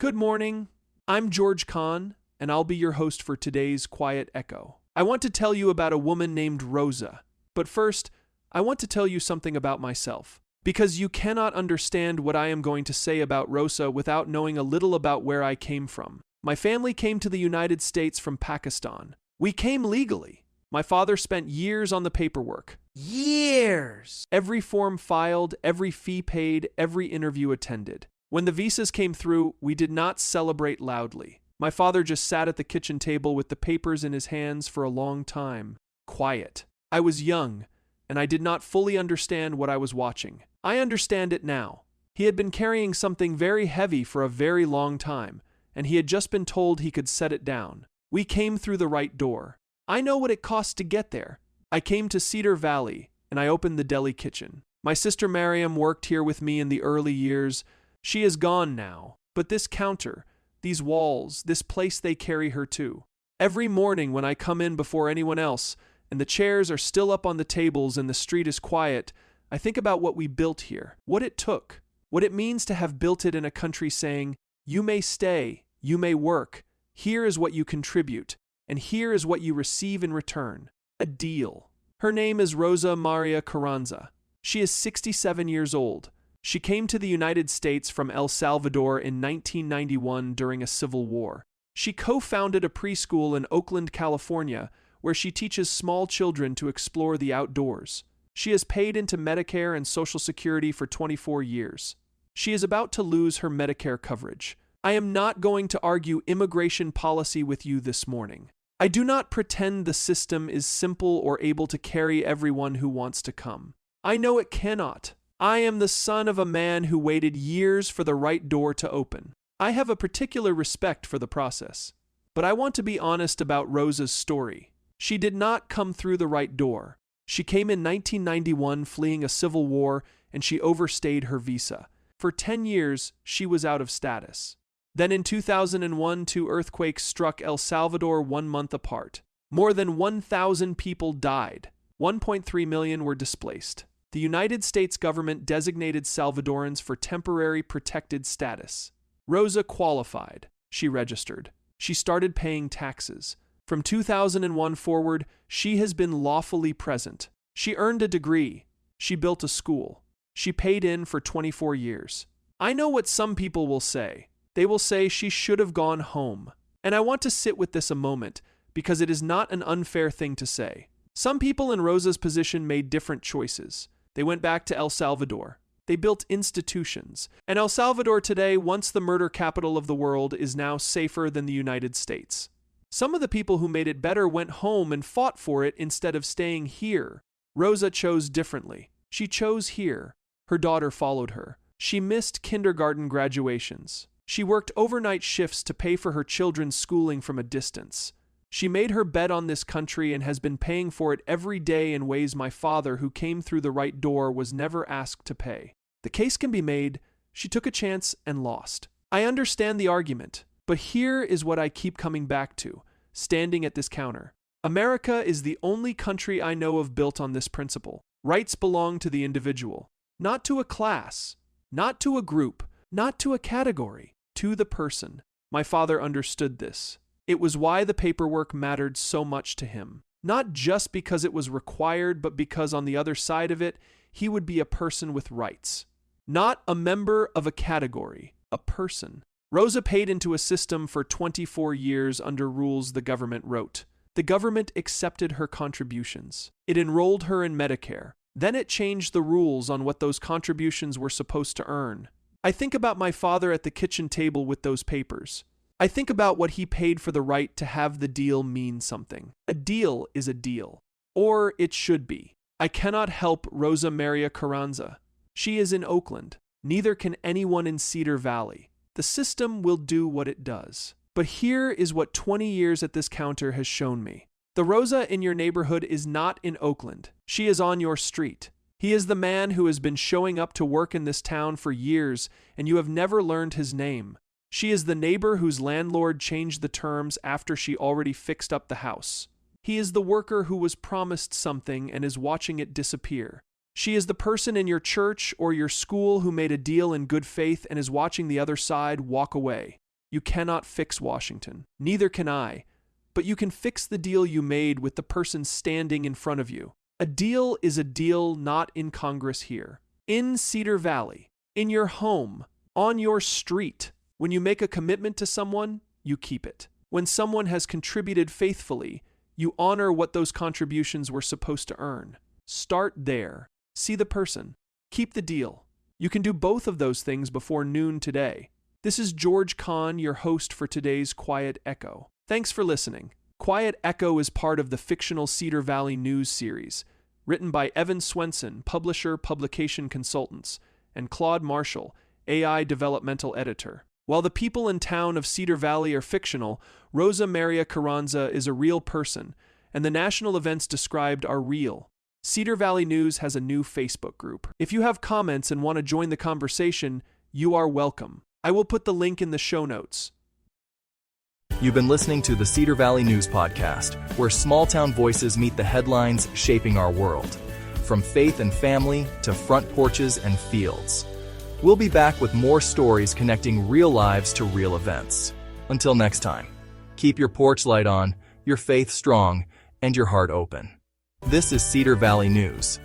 Good morning. I'm George Kahn, and I'll be your host for today's Quiet Echo. I want to tell you about a woman named Rosa. But first, I want to tell you something about myself, because you cannot understand what I am going to say about Rosa without knowing a little about where I came from. My family came to the United States from Pakistan. We came legally. My father spent years on the paperwork. Years! Every form filed, every fee paid, every interview attended. When the visas came through, we did not celebrate loudly. My father just sat at the kitchen table with the papers in his hands for a long time. Quiet. I was young, and I did not fully understand what I was watching. I understand it now. He had been carrying something very heavy for a very long time, and he had just been told he could set it down. We came through the right door. I know what it cost to get there. I came to Cedar Valley, and I opened the deli kitchen. My sister Miriam worked here with me in the early years. She is gone now, but this counter, these walls, this place they carry her to. Every morning when I come in before anyone else, and the chairs are still up on the tables and the street is quiet, I think about what we built here, what it took, what it means to have built it in a country saying, you may stay, you may work, here is what you contribute, and here is what you receive in return. A deal. Her name is Rosa Maria Carranza. She is 67 years old. She came to the United States from El Salvador in 1991 during a civil war. She co-founded a preschool in Oakland, California, where she teaches small children to explore the outdoors. She has paid into Medicare and Social Security for 24 years. She is about to lose her Medicare coverage. I am not going to argue immigration policy with you this morning. I do not pretend the system is simple or able to carry everyone who wants to come. I know it cannot. I am the son of a man who waited years for the right door to open. I have a particular respect for the process. But I want to be honest about Rosa's story. She did not come through the right door. She came in 1991 fleeing a civil war, and she overstayed her visa. For 10 years, she was out of status. Then in 2001, 2 earthquakes struck El Salvador 1 month apart. More than 1,000 people died. 1.3 million were displaced. The United States government designated Salvadorans for temporary protected status. Rosa qualified. She registered. She started paying taxes. From 2001 forward, she has been lawfully present. She earned a degree. She built a school. She paid in for 24 years. I know what some people will say. They will say she should have gone home. And I want to sit with this a moment, because it is not an unfair thing to say. Some people in Rosa's position made different choices. They went back to El Salvador. They built institutions. And El Salvador today, once the murder capital of the world, is now safer than the United States. Some of the people who made it better went home and fought for it instead of staying here. Rosa chose differently. She chose here. Her daughter followed her. She missed kindergarten graduations. She worked overnight shifts to pay for her children's schooling from a distance. She made her bet on this country and has been paying for it every day in ways my father, who came through the right door, was never asked to pay. The case can be made. She took a chance and lost. I understand the argument, but here is what I keep coming back to, standing at this counter. America is the only country I know of built on this principle. Rights belong to the individual, not to a class, not to a group, not to a category, to the person. My father understood this. It was why the paperwork mattered so much to him. Not just because it was required, but because on the other side of it, he would be a person with rights. Not a member of a category, a person. Rosa paid into a system for 24 years under rules the government wrote. The government accepted her contributions. It enrolled her in Medicare. Then it changed the rules on what those contributions were supposed to earn. I think about my father at the kitchen table with those papers. I think about what he paid for the right to have the deal mean something. A deal is a deal. Or it should be. I cannot help Rosa Maria Carranza. She is in Oakland. Neither can anyone in Cedar Valley. The system will do what it does. But here is what 20 years at this counter has shown me. The Rosa in your neighborhood is not in Oakland. She is on your street. He is the man who has been showing up to work in this town for years, and you have never learned his name. She is the neighbor whose landlord changed the terms after she already fixed up the house. He is the worker who was promised something and is watching it disappear. She is the person in your church or your school who made a deal in good faith and is watching the other side walk away. You cannot fix Washington. Neither can I. But you can fix the deal you made with the person standing in front of you. A deal is a deal, not in Congress here. In Cedar Valley. In your home. On your street. When you make a commitment to someone, you keep it. When someone has contributed faithfully, you honor what those contributions were supposed to earn. Start there. See the person. Keep the deal. You can do both of those things before noon today. This is George Kahn, your host for today's Quiet Echo. Thanks for listening. Quiet Echo is part of the fictional Cedar Valley news series, written by Evan Swenson, publisher, publication consultants, and Claude Marshall, AI developmental editor. While the people in town of Cedar Valley are fictional, Rosa Maria Carranza is a real person, and the national events described are real. Cedar Valley News has a new Facebook group. If you have comments and want to join the conversation, you are welcome. I will put the link in the show notes. You've been listening to the Cedar Valley News Podcast, where small-town voices meet the headlines shaping our world. From faith and family to front porches and fields. We'll be back with more stories connecting real lives to real events. Until next time, keep your porch light on, your faith strong, and your heart open. This is Cedar Valley News.